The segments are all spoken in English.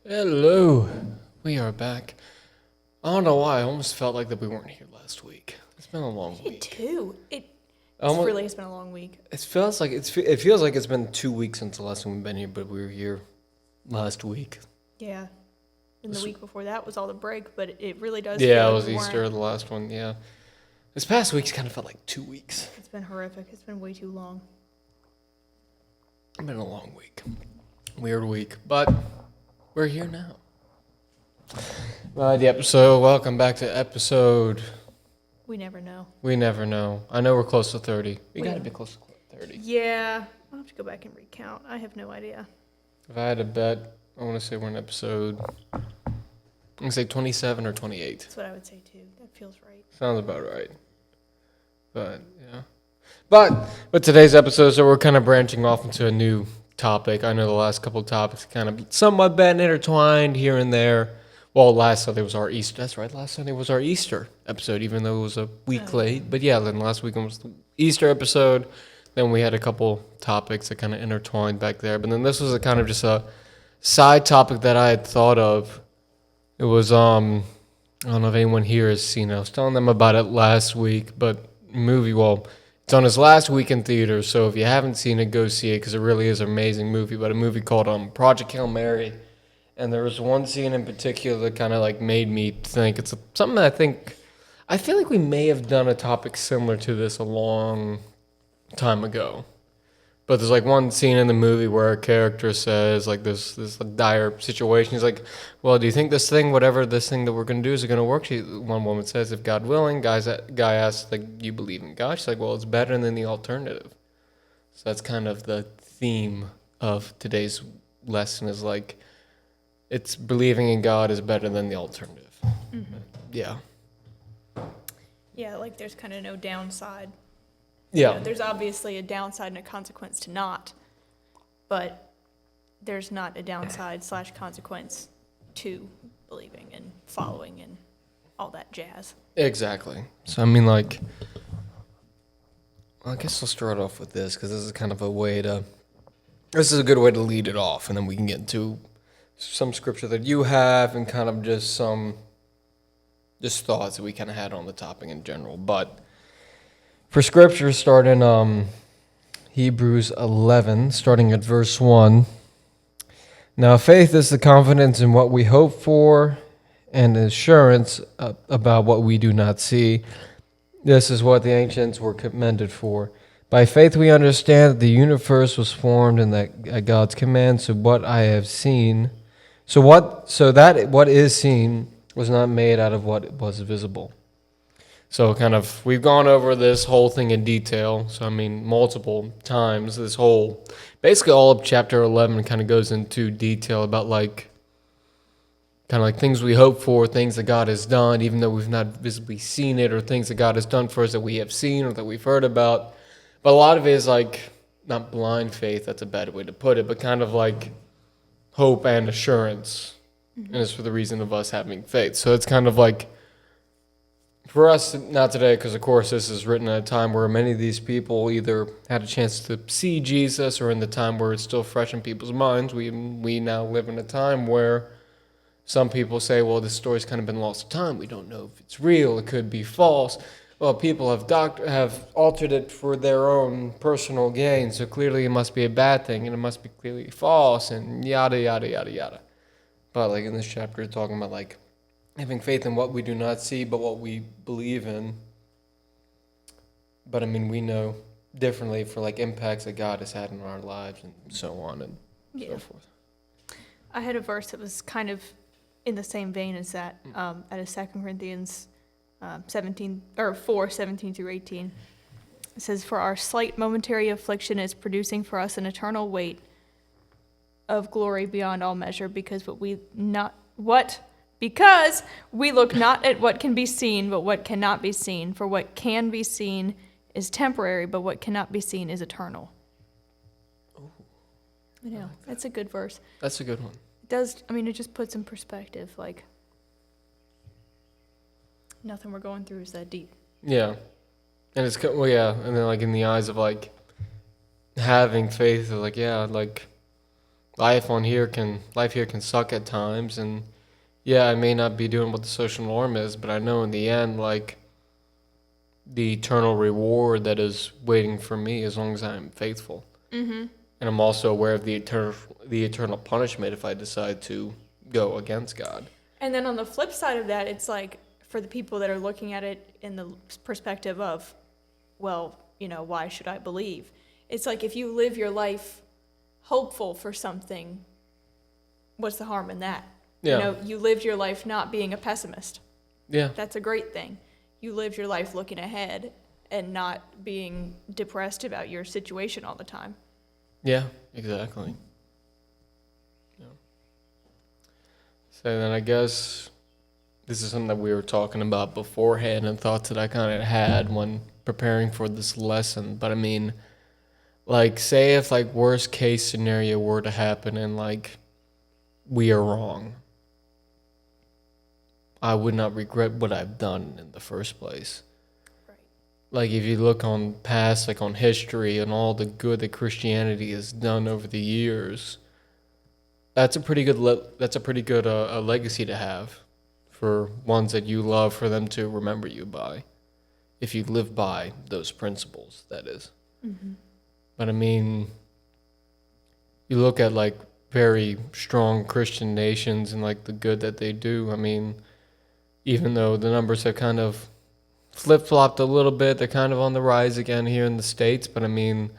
Hello, we are back. I don't know why. I almost felt like that we weren't here last week. It's been a long Me week. too. I This almost, really has been a long week. it feels like it's been 2 weeks since the last time we've been here, but we were here last week. Yeah. And the week before that was all the break, but it really does Yeah, feel it like was we Easter, weren't. the last one. Yeah, this past week's kind of felt like 2 weeks. It's been horrific. It's been way too long. It's been a long week, weird week, but we're here now. The episode. Welcome back to episode. We never know. We never know. I know we're close to 30. We We- gotta be close to 30. Yeah. I'll have to go back and recount. I have no idea. If I had to bet, I want to say we're in episode. I'm gonna say 27 or 28. That's what I would say too. That feels right. Sounds about right. But yeah, but today's episode, so we're kind of branching off into a new topic. I know the last couple of topics kind of somewhat been intertwined here and there. Well, last Sunday was our Easter. That's right. Last Sunday was our Easter episode, even though it was a week late. But yeah, then last weekend was the Easter episode. Then we had a couple topics that kind of intertwined back there. But then this was a kind of just a side topic that I had thought of. It was I don't know if anyone here has seen it. I was telling them about it last week, but movie, it's on his last week in theaters, so if you haven't seen it, go see it because it really is an amazing movie. But a movie called Project Hail Mary, and there was one scene in particular that kind of like made me think it's something that I feel like we may have done a topic similar to this a long time ago. But there's like one scene in the movie where a character says like this dire situation. He's like, "Well, do you think this thing, whatever this thing that we're gonna do, is it gonna work?" One woman says, "If God willing." Guy asks, like, "You believe in God?" She's like, "Well, it's better than the alternative." So that's kind of the theme of today's lesson is like, it's believing in God is better than the alternative. Mm-hmm. Yeah. Yeah, like there's kind of no downside. Yeah. There's obviously a downside and a consequence to not, but there's not a downside / consequence to believing and following and all that jazz. Exactly. So I mean, like, I guess I'll start off with this because this is kind of a way to. This is a good way to lead it off, and then we can get into some scripture that you have and kind of just some thoughts that we kind of had on the topic in general. But for scripture, start in Hebrews 11, starting at verse 1. Now, faith is the confidence in what we hope for and assurance about what we do not see. This is what the ancients were commended for. By faith we understand that the universe was formed and that at God's command, so what is seen was not made out of what was visible. So kind of, we've gone over this whole thing in detail. So I mean, multiple times. Basically all of chapter 11 kind of goes into detail about like, kind of like things we hope for, things that God has done, even though we've not visibly seen it, or things that God has done for us that we have seen or that we've heard about. But a lot of it is like, not blind faith, that's a bad way to put it, but kind of like hope and assurance. Mm-hmm. And it's for the reason of us having faith. So it's kind of like, for us, not today, because of course this is written at a time where many of these people either had a chance to see Jesus, or in the time where it's still fresh in people's minds. We now live in a time where some people say, well, this story's kind of been lost to time. We don't know if it's real. It could be false. Well, people have altered it for their own personal gain, so clearly it must be a bad thing, and it must be clearly false, and yada, yada, yada, yada. But like in this chapter, it's talking about like having faith in what we do not see, but what we believe in. But I mean, we know differently for like impacts that God has had in our lives and so on and so forth. I had a verse that was kind of in the same vein as that, out of 2 Corinthians 4:17 through 18. It says, "For our slight momentary affliction is producing for us an eternal weight of glory beyond all measure, because we look not at what can be seen, but what cannot be seen. For what can be seen is temporary, but what cannot be seen is eternal." Oh, I know, that's a good verse. That's a good one. It just puts in perspective, like, nothing we're going through is that deep. Yeah. And it's, well, yeah, and then like in the eyes of like having faith, like, yeah, like life here can suck at times, and yeah, I may not be doing what the social norm is, but I know in the end, like, the eternal reward that is waiting for me as long as I am faithful. Mm-hmm. And I'm also aware of the eternal punishment if I decide to go against God. And then on the flip side of that, it's like for the people that are looking at it in the perspective of, well, why should I believe? It's like if you live your life hopeful for something, what's the harm in that? Yeah. You lived your life not being a pessimist. Yeah. That's a great thing. You lived your life looking ahead and not being depressed about your situation all the time. Yeah, exactly. Yeah. So then I guess this is something that we were talking about beforehand and thoughts that I kind of had when preparing for this lesson. But I mean, like, say if like worst case scenario were to happen and like we are wrong, I would not regret what I've done in the first place. Right. Like if you look on past, like on history and all the good that Christianity has done over the years, that's a pretty good legacy to have for ones that you love, for them to remember you by, if you live by those principles, that is. Mm-hmm. But I mean, you look at like very strong Christian nations and like the good that they do. I mean, even though the numbers have kind of flip flopped a little bit, they're kind of on the rise again here in the States. But I mean,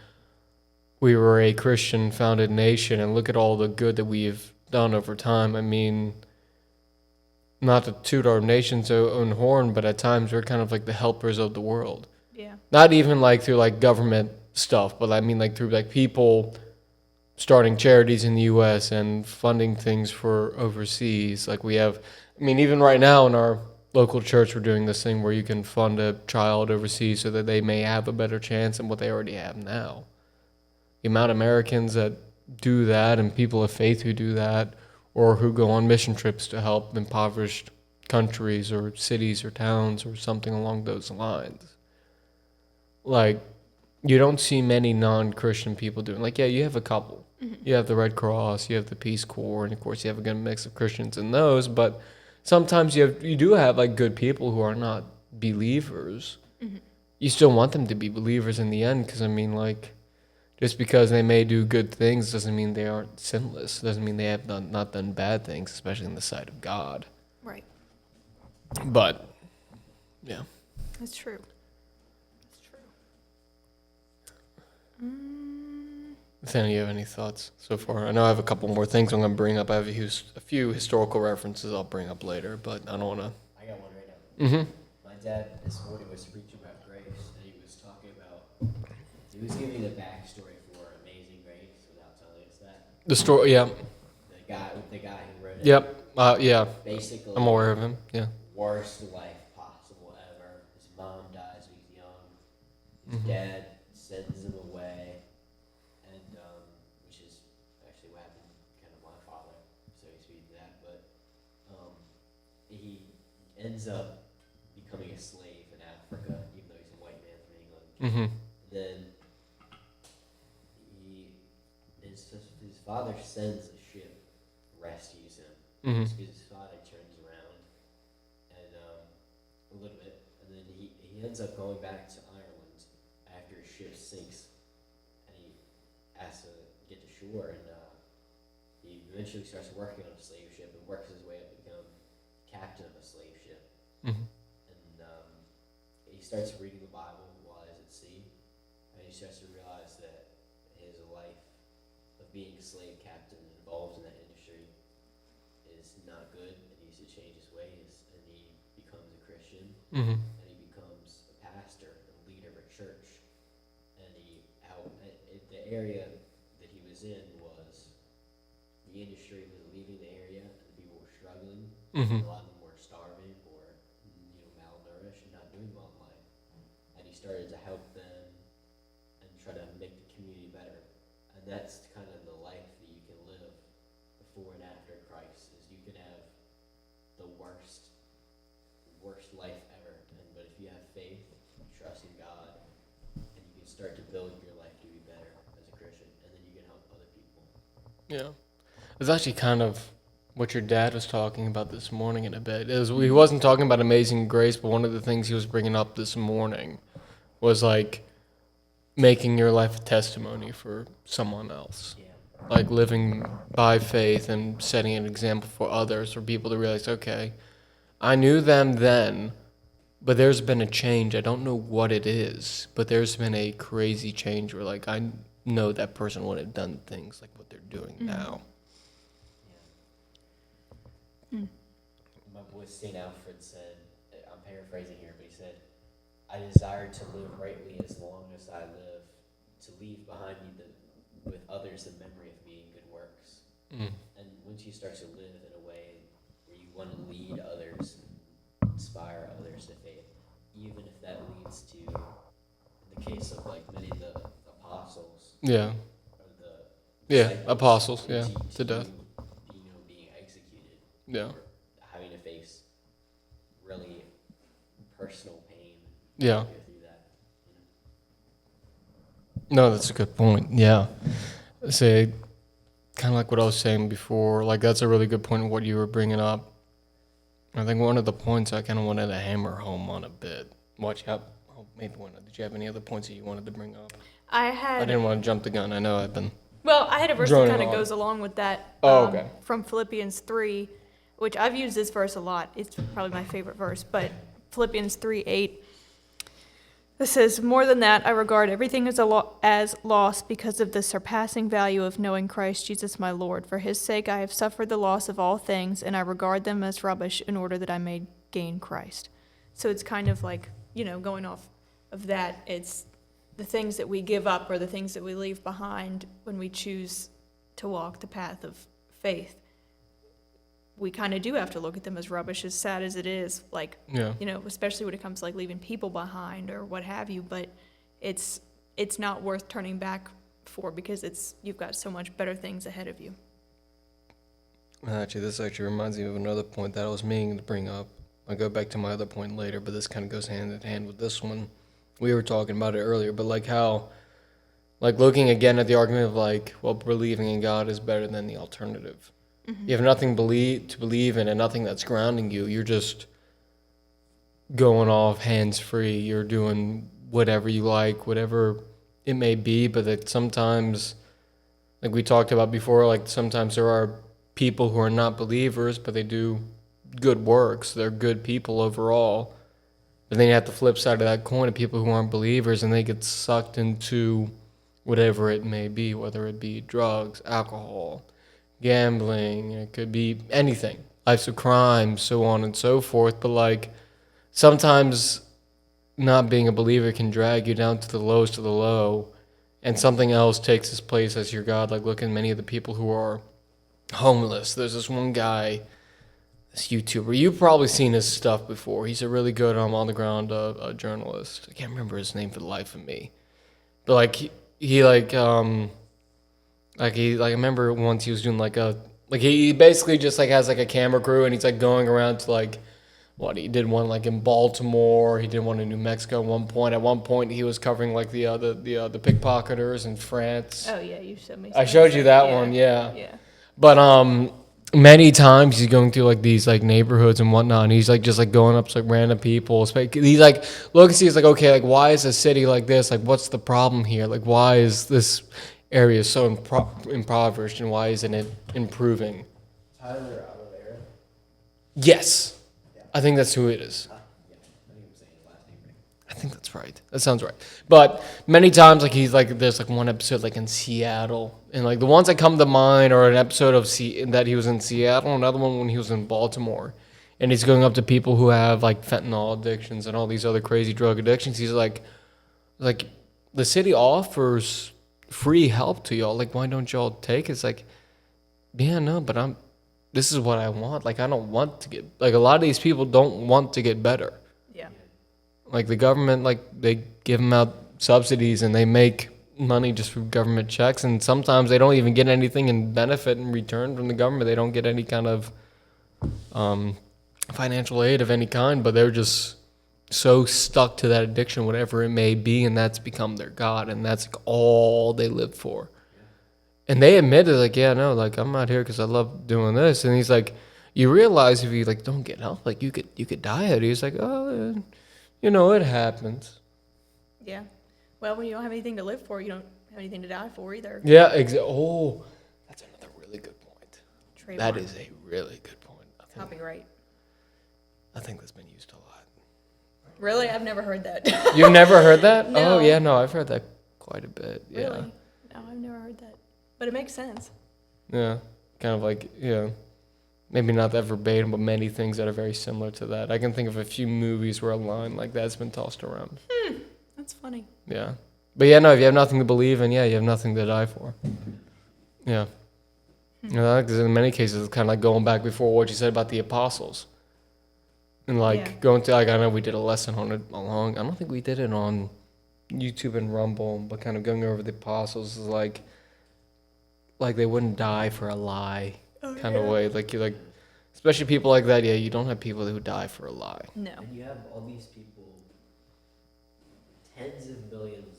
we were a Christian founded nation, and look at all the good that we've done over time. I mean, not to toot our nation's own horn, but at times we're kind of like the helpers of the world. Yeah. Not even like through like government stuff, but I mean like through like people starting charities in the U.S. and funding things for overseas. Like we have, I mean, even right now in our local church, we're doing this thing where you can fund a child overseas so that they may have a better chance than what they already have now. The amount of Americans that do that and people of faith who do that, or who go on mission trips to help impoverished countries or cities or towns or something along those lines. Like, you don't see many non-Christian people doing. Like, yeah, you have a couple. Mm-hmm. You have the Red Cross, you have the Peace Corps, and of course you have a good mix of Christians in those. But sometimes you do have like good people who are not believers. Mm-hmm. You still want them to be believers in the end, because I mean, like, just because they may do good things doesn't mean they aren't sinless. Doesn't mean they have not done bad things, especially in the sight of God. Right. But yeah, That's true. That's true. Nathaniel, you have any thoughts so far? I know I have a couple more things I'm going to bring up. I have a few historical references I'll bring up later, but I don't want to. I got one right now. Mm-hmm. My dad this morning was preaching about grace, and he was talking about, he was giving the backstory for Amazing Grace without telling us that. The story, yeah. The guy who wrote it. Yep. Yeah. Basically, I'm aware of him. Yeah. worst life possible ever. His mom dies when he's young. His Mhm. dad sends him away, and which is actually what happened kind of my father. So he speaks to that, but he ends up becoming a slave in Africa, even though he's a white man from England. Mm-hmm. Then his father sends a ship, rescues him. Mm-hmm. Because his father turns around and a little bit, and then he ends up going back to Ireland after his ship sinks, and he has to get to shore, and he eventually starts working on a slave ship and works his way up to become captain of a slave ship, Mm-hmm. and he starts reading the Bible while he's at sea, and he starts to realize that his life of being a slave captain involved in that industry is not good, and he needs to change his ways, and he becomes a Christian, Mm-hmm. and he becomes a pastor and leader of a church, and the area that he was in was, the industry was leaving the area, and the people were struggling, Mm-hmm. a lot of them were starving or malnourished and not doing well in life, and he started to help them and try to make the community better, and that's kind of the life that you can live before and after Christ. Is you can have the worst life ever, but if you have faith, trust in God, and you can start to build your life to be better as a Christian, and then you can help other people. Yeah. It's actually kind of what your dad was talking about this morning in a bit. He wasn't talking about Amazing Grace, but one of the things he was bringing up this morning was like making your life a testimony for someone else. Yeah. Like living by faith and setting an example for others, for people to realize, okay, I knew them then, but there's been a change. I don't know what it is, but there's been a crazy change where like I know that person would have done things like what they're doing now. My boy St. Alfred said, I'm paraphrasing here, but he said, I desire to live rightly as long as I live, to leave behind me with others the memory of me in good works. Mm. And once you start to live in a way where you want to lead others and inspire others to faith, even if that leads to, in the case of like many of the apostles, Yeah. or the Yeah. disciples, Apostles. Yeah. To death. being executed, Yeah. or having to face really personal pain. Yeah. Go through that, you know? No, that's a good point. Yeah. Say, kind of like what I was saying before, like that's a really good point of what you were bringing up. I think one of the points I kind of wanted to hammer home on a bit. Watch out. Oh, maybe one. Did you have any other points that you wanted to bring up? I I had, didn't want to jump the gun. I know I've been. well, I had a verse that Droning kind of on. goes along with that. Oh, okay. From Philippians 3, which I've used this verse a lot. It's probably my favorite verse, but Philippians 3:8. It says, more than that, I regard everything as as loss because of the surpassing value of knowing Christ Jesus my Lord. For his sake I have suffered the loss of all things, and I regard them as rubbish in order that I may gain Christ. So it's kind of like, going off of that, it's the things that we give up or the things that we leave behind when we choose to walk the path of faith. We kind of do have to look at them as rubbish, as sad as it is, like, Yeah. especially when it comes to like leaving people behind or what have you, but it's not worth turning back for because you've got so much better things ahead of you. Actually, this actually reminds me of another point that I was meaning to bring up. I'll go back to my other point later, but this kind of goes hand in hand with this one. We were talking about it earlier, but like how, like looking again at the argument of like, well, believing in God is better than the alternative. You have nothing to believe in and nothing that's grounding you. You're just going off hands free. You're doing whatever you like, whatever it may be, but that sometimes, like we talked about before, like sometimes there are people who are not believers, but they do good works. They're good people overall. But then you have the flip side of that coin of people who aren't believers and they get sucked into whatever it may be, whether it be drugs, alcohol, gambling, it could be anything, life's of crime, so on and so forth. But like sometimes not being a believer can drag you down to the lowest of the low, and something else takes its place as your God. Like look at many of the people who are homeless. There's this one guy, this YouTuber. You've probably seen his stuff before. He's a really good on the ground journalist. I can't remember his name for the life of me, but like I remember once he was doing he basically just like has like a camera crew and he's like going around to like he did one like in Baltimore, he did one in New Mexico at one point. At one point he was covering like the pickpocketers in France. Oh yeah, you showed me. I showed you that one, yeah. Yeah. But many times he's going through like these like neighborhoods and whatnot, and he's like just like going up to like random people. He's like look and see, he's like, okay, like why is a city like this? Like what's the problem here? Like why is this area so impoverished and why isn't it improving? Tyler Oliveira. Yes, I think that's who it is. Yeah, I think I'm saying his last name right. I think that's right. That sounds right. But many times, like he's like, there's like one episode like in Seattle, and like the ones that come to mind are an episode of that he was in Seattle, another one when he was in Baltimore, and he's going up to people who have like fentanyl addictions and all these other crazy drug addictions. He's like the city offers free help to y'all. Like why don't y'all take it? It's like, yeah, no, but this is what I want. Like I don't want to get like a lot of these people don't want to get better. Yeah. Like the government, like they give them out subsidies and they make money just through government checks, and sometimes they don't even get anything in benefit in return from the government. They don't get any kind of financial aid of any kind, but they're just so stuck to that addiction, whatever it may be, and that's become their God, and that's like all they live for. And they admitted, like, yeah, no, like, I'm not here because I love doing this. And he's like, you realize if you, like, don't get help, like, you could die at it. He's like, oh, you know, it happens. Yeah. Well, when you don't have anything to live for, you don't have anything to die for either. Yeah, oh, that's another really good point. Trademark. That is a really good point. Copyright. I think that's been used a lot. Really? I've never heard that. You've never heard that? No. Oh, yeah, no, I've heard that quite a bit. Yeah. Really? No, I've never heard that. But it makes sense. Yeah. Kind of like, yeah. Maybe not that verbatim, but many things that are very similar to that. I can think of a few movies where a line like that's been tossed around. That's funny. Yeah. But yeah, no, if you have nothing to believe in, yeah, you have nothing to die for. Yeah. You know, because in many cases, it's kind of like going back before what you said about the apostles. And like Yeah. going to, like, I know we did a lesson on it I don't think we did it on YouTube and Rumble, but kind of going over the apostles is like they wouldn't die for a lie kind of way. Like, you like, especially people like that, yeah, you don't have people who die for a lie. No. And you have all these people, tens of millions,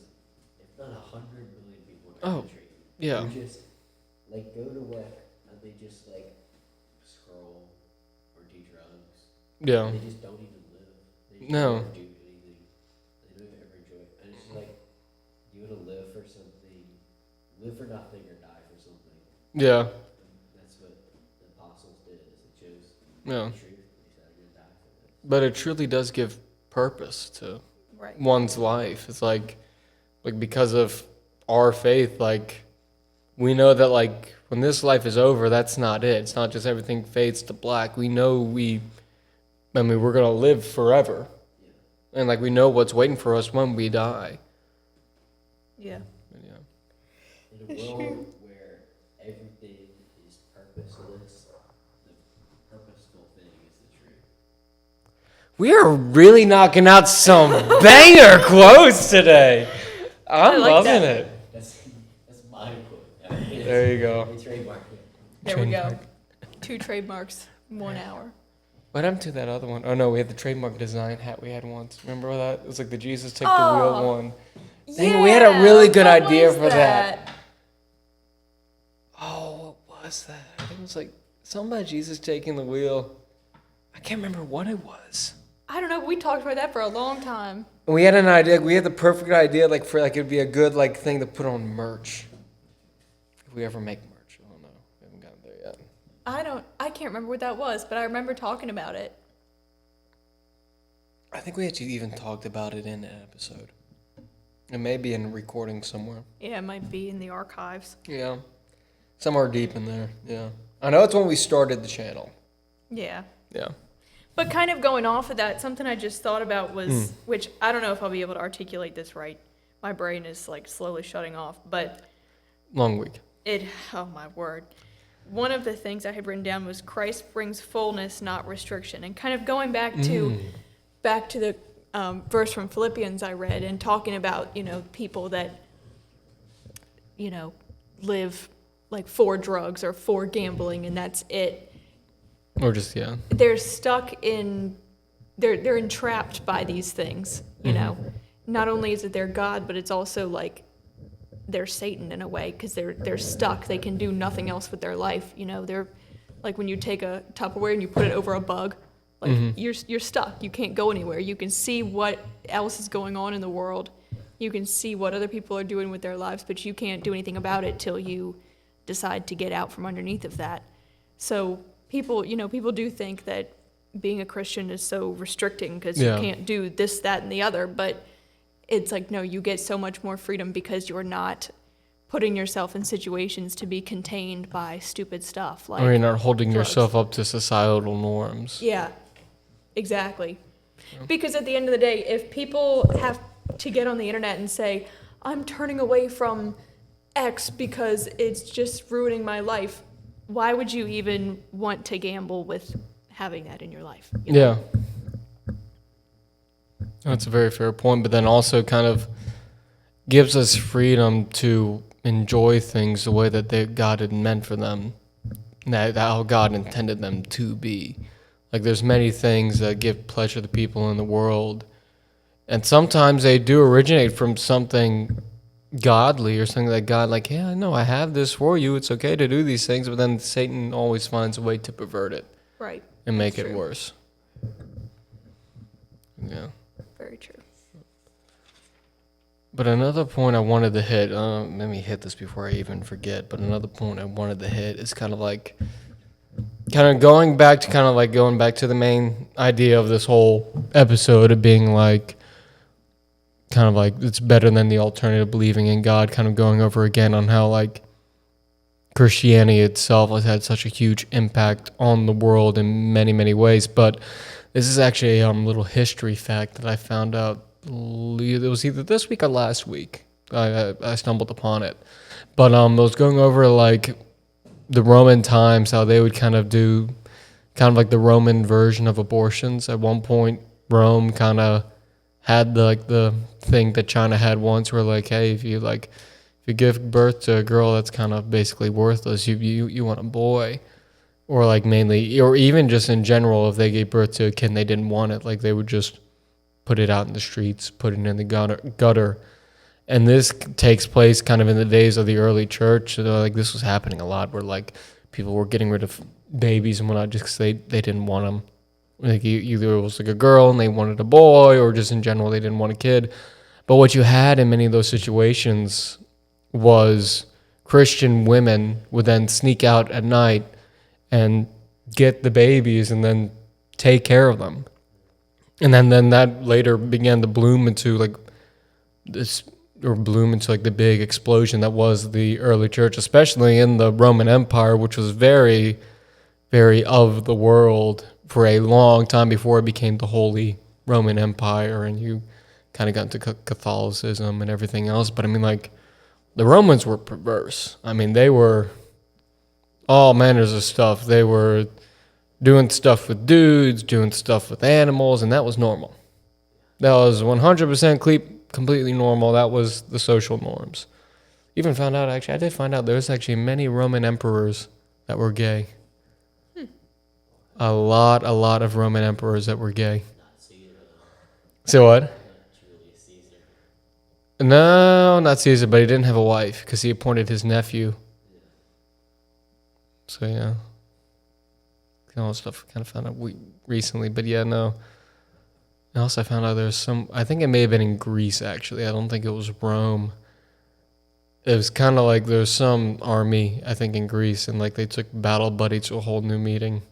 if not 100 million people in the Oh, country, Yeah. who just like go to work and they just like scroll or do drugs. Yeah. They just don't even live. They just No. never do anything. They don't ever enjoy it. And it's just like, you want to live for something, live for nothing or die for something. Yeah. And that's what the apostles did, is they chose Yeah. the truth. They said, I'm going to die for this. But it truly does give purpose to Right. one's life. It's like because of our faith, like we know that like when this life is over, that's not it. It's not just everything fades to black. We know we're gonna live forever. Yeah. And like we know what's waiting for us when we die. Yeah. But, yeah. In a world where everything is purposeless, the purposeful thing is the truth. We are really knocking out some banger quotes today. I'm like loving that. it. That's my quote. There you go. It's trademark. There we go. Trademark. 2 trademarks, 1 hour. What happened to that other one? Oh no, we had the trademark design hat we had once. Remember that? It was like the Jesus take the Oh. wheel one. Dang, we had a really good what idea was for that. Oh, what was that? I think it was like something about Jesus taking the wheel. I can't remember what it was. I don't know. We talked about that for a long time. And we had an idea. We had the perfect idea, like for like it'd be a good like thing to put on merch. If we ever make merch, I don't know. We haven't gotten there yet. I can't remember what that was, but I remember talking about it. I think we actually even talked about it in an episode. It may be in a recording somewhere. Yeah, it might be in the archives. Yeah. Somewhere deep in there. Yeah. I know it's when we started the channel. Yeah. Yeah. But kind of going off of that, something I just thought about was, which I don't know if I'll be able to articulate this right. My brain is like slowly shutting off, but Long week. oh my word. One of the things I had written down was Christ brings fullness, not restriction. And kind of going back to the verse from Philippians I read and talking about, people that, live like for drugs or for gambling and that's it. Or just, yeah. They're stuck in, they're entrapped by these things, Not only is it their God, but it's also like they're Satan in a way because they're stuck. They can do nothing else with their life. They're like when you take a Tupperware and you put it over a bug, like you're stuck. You can't go anywhere. You can see what else is going on in the world. You can see what other people are doing with their lives, but you can't do anything about it till you decide to get out from underneath of that. So people do think that being a Christian is so restricting because Yeah. you can't do this, that, and the other, but it's like, no, you get so much more freedom because you're not putting yourself in situations to be contained by stupid stuff. Like, Or you're not holding drugs. yourself up to societal norms. Yeah, exactly. Because at the end of the day, if people have to get on the internet and say, I'm turning away from X because it's just ruining my life, why would you even want to gamble with having that in your life? Yeah. That's a very fair point, but then also kind of gives us freedom to enjoy things the way that God had meant for them, that how God intended them to be. Like there's many things that give pleasure to people in the world, and sometimes they do originate from something godly or something like God, like, yeah, no, I have this for you. It's okay to do these things, but then Satan always finds a way to pervert it Right. and make That's it true. worse. Yeah. Very true. But another point I wanted to hit, let me hit this before I even forget, but another point I wanted to hit is kind of going back to the main idea of this whole episode of being like, kind of like it's better than the alternative, believing in God, kind of going over again on how like Christianity itself has had such a huge impact on the world in many, many ways. But this is actually a little history fact that I found out. It was either this week or last week. I stumbled upon it. But I was going over like the Roman times, how they would kind of do kind of like the Roman version of abortions. At one point, Rome kind of had the thing that China had once, where like, hey, if you give birth to a girl, that's kind of basically worthless. You want a boy, or like mainly, or even just in general, if they gave birth to a kid and they didn't want it, like they would just put it out in the streets, put it in the gutter. And this takes place kind of in the days of the early church. So like this was happening a lot, where like people were getting rid of babies and whatnot just because they didn't want them. Like either it was like a girl and they wanted a boy, or just in general they didn't want a kid. But what you had in many of those situations was Christian women would then sneak out at night and get the babies and then take care of them. And then that later began to bloom into like this, or bloom into like the big explosion that was the early church, especially in the Roman Empire, which was very, very of the world for a long time before it became the Holy Roman Empire and you kind of got into Catholicism and everything else. But I mean, like, the Romans were perverse. I mean, they were all manners of stuff. They were doing stuff with dudes, doing stuff with animals, and that was normal. That was 100% completely normal. That was the social norms. Even found out, actually, I did find out there was actually many Roman emperors that were gay. A lot of Roman emperors that were gay. Not Caesar, though. So what? Not Julius Caesar. No, not Caesar, but he didn't have a wife because he appointed his nephew. So yeah, all that stuff kind of found out recently, but yeah, no. And also, I found out there's some. I think it may have been in Greece actually. I don't think it was Rome. It was kind of like there's some army, I think, in Greece, and like they took Battle Buddy to a whole new meeting.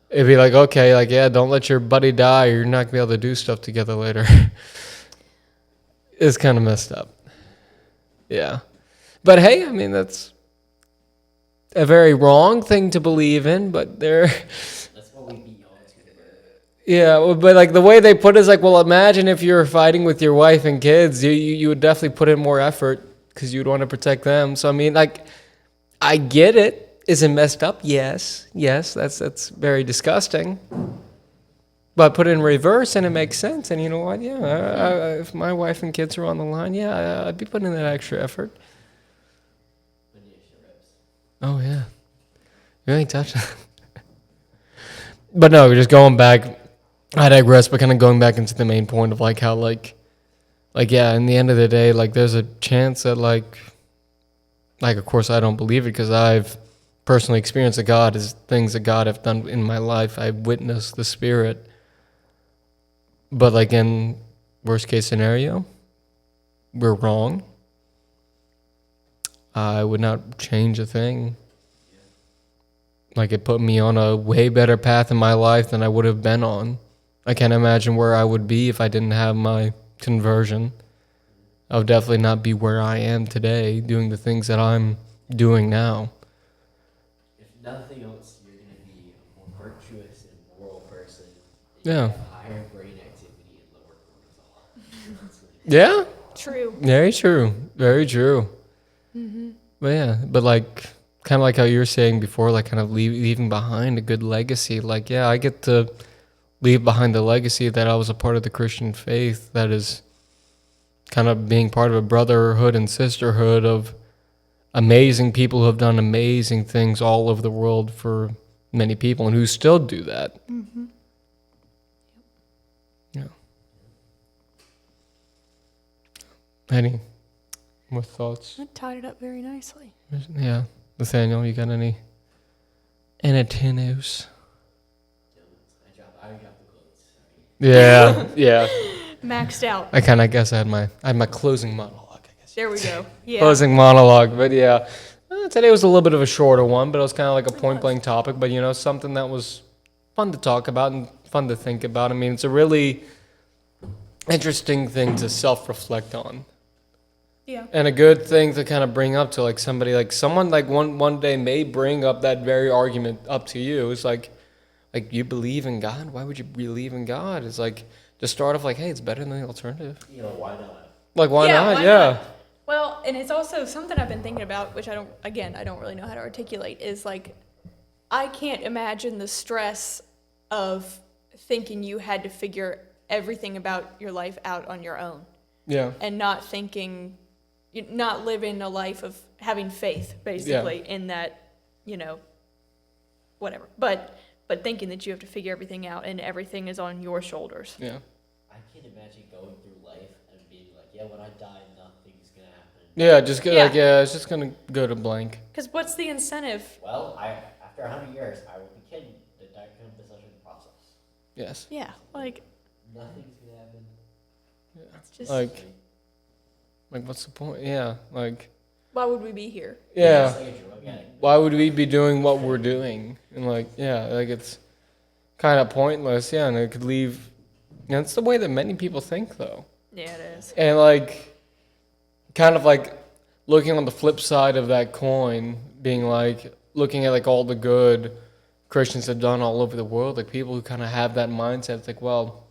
It'd be like, okay, like, yeah, don't let your buddy die, or you're not gonna be able to do stuff together later. It's kind of messed up. Yeah. But hey, I mean, that's a very wrong thing to believe in, but there. That's what we beat y'all to. Yeah, well, but like the way they put it is like, well, imagine if you're fighting with your wife and kids, you would definitely put in more effort because you'd want to protect them. So I mean, like, I get it. Is it messed up? Yes, that's very disgusting. But put it in reverse and it makes sense. And you know what? Yeah, if my wife and kids are on the line, yeah, I'd be putting in that extra effort. Oh yeah, you ain't touching. But no, just going back. I digress, but kind of going back into the main point of like how like yeah, in the end of the day, like there's a chance that like of course I don't believe it because I've personally experienced that God is things that God have done in my life. I've witnessed the Spirit. But like in worst case scenario, we're wrong. I would not change a thing. Like it put me on a way better path in my life than I would have been on. I can't imagine where I would be if I didn't have my conversion. I would definitely not be where I am today doing the things that I'm doing now. If nothing else, you're going to be a more virtuous and moral person. Yeah. Have higher brain activity and lower cortisol. Yeah? True. Very true. Very true. But yeah, but like, kind of like how you were saying before, like kind of leaving behind a good legacy. Like, yeah, I get to leave behind the legacy that I was a part of the Christian faith, that is kind of being part of a brotherhood and sisterhood of amazing people who have done amazing things all over the world for many people and who still do that. Mm-hmm. Yeah. Any More thoughts? That tied it up very nicely. Yeah. Nathaniel, you got any antennas? I dropped the quotes. Sorry. Yeah, yeah. Maxed out. I guess I had my closing monologue, I guess. There we go. Yeah. Closing monologue, but yeah. Today was a little bit of a shorter one, but it was kind of like a point blank topic, but something that was fun to talk about and fun to think about. I mean, it's a really interesting thing to self-reflect on. Yeah. And a good thing to kind of bring up to someone one day may bring up that very argument up to you. It's like you believe in God? Why would you believe in God? It's like to start off hey, it's better than the alternative. Why not? Like why not? Why Yeah. not? Well, and it's also something I've been thinking about, which I don't really know how to articulate, is I can't imagine the stress of thinking you had to figure everything about your life out on your own. Yeah. And not living a life of having faith, basically, in that, whatever. But thinking that you have to figure everything out and everything is on your shoulders. Yeah. I can't imagine going through life and being when I die, nothing's gonna happen. Yeah, just it's just gonna go to blank. Because what's the incentive? Well, after 100 years, I will begin the decomposition process. Yes. Yeah, Nothing's gonna happen. it's just, Like what's the point? Yeah, why would we be here? yeah. It's like a drug addict. Why would we be doing what we're doing? And it's kind of pointless. Yeah, and it could leave. It's the way that many people think, though. Yeah, it is. And kind of looking on the flip side of that coin, being looking at all the good Christians have done all over the world, people who kind of have that mindset. It's well,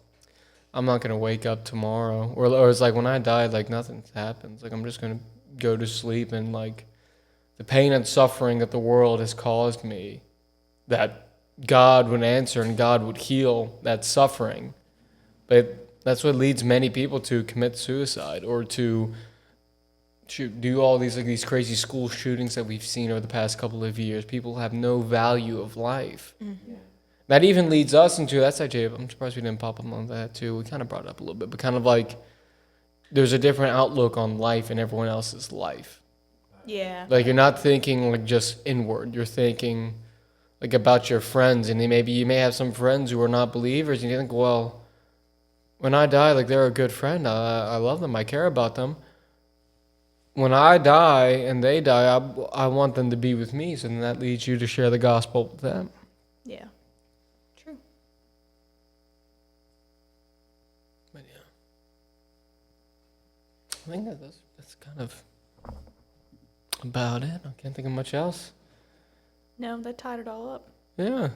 I'm not gonna wake up tomorrow, or it's when I die, nothing happens. I'm just gonna go to sleep, and the pain and suffering that the world has caused me, that God would answer and God would heal that suffering. But that's what leads many people to commit suicide or to do all these crazy school shootings that we've seen over the past couple of years. People have no value of life. Mm-hmm. That even leads us into, that's actually, I'm surprised we didn't pop up on that too. We kind of brought it up a little bit, but kind of there's a different outlook on life and everyone else's life. Yeah. You're not thinking just inward. You're thinking about your friends, and maybe you may have some friends who are not believers, and you think, well, when I die, they're a good friend. I love them. I care about them. When I die and they die, I want them to be with me. So then that leads you to share the gospel with them. Yeah. True. But yeah, I think that's kind of about it. I can't think of much else. No, that tied it all up. Yeah,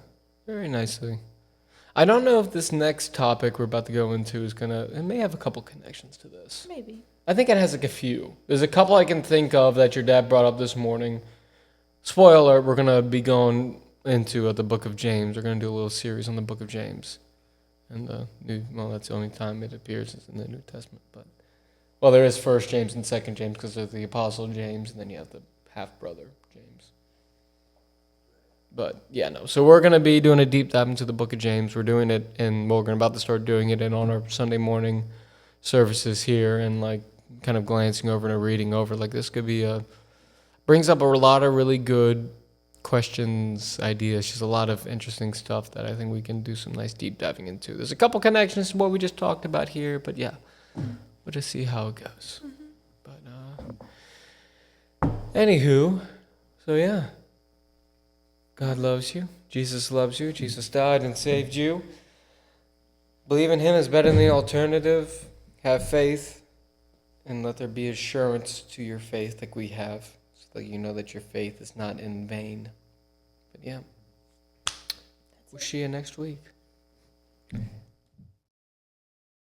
very nicely. I don't know if this next topic we're about to go into it may have a couple connections to this. Maybe. I think it has a few. There's a couple I can think of that your dad brought up this morning. Spoiler alert, we're going to be going into the book of James. We're going to do a little series on the book of James. And that's the only time it appears in the New Testament. But there is 1 James and 2 James because there's the Apostle James, and then you have the half-brother James. But yeah, no. So we're going to be doing a deep dive into the book of James. We're doing it, and we're about to start doing it on our Sunday morning services here, and kind of glancing over and reading over. This could be brings up a lot of really good questions, ideas, just a lot of interesting stuff that I think we can do some nice deep diving into. There's a couple connections to what we just talked about here, but yeah, we'll just see how it goes. Mm-hmm. But anywho, so yeah. God loves you. Jesus loves you. Jesus died and saved you. Believe in him is better than the alternative. Have faith. And let there be assurance to your faith like we have. So that you know that your faith is not in vain. But yeah. We'll see you next week.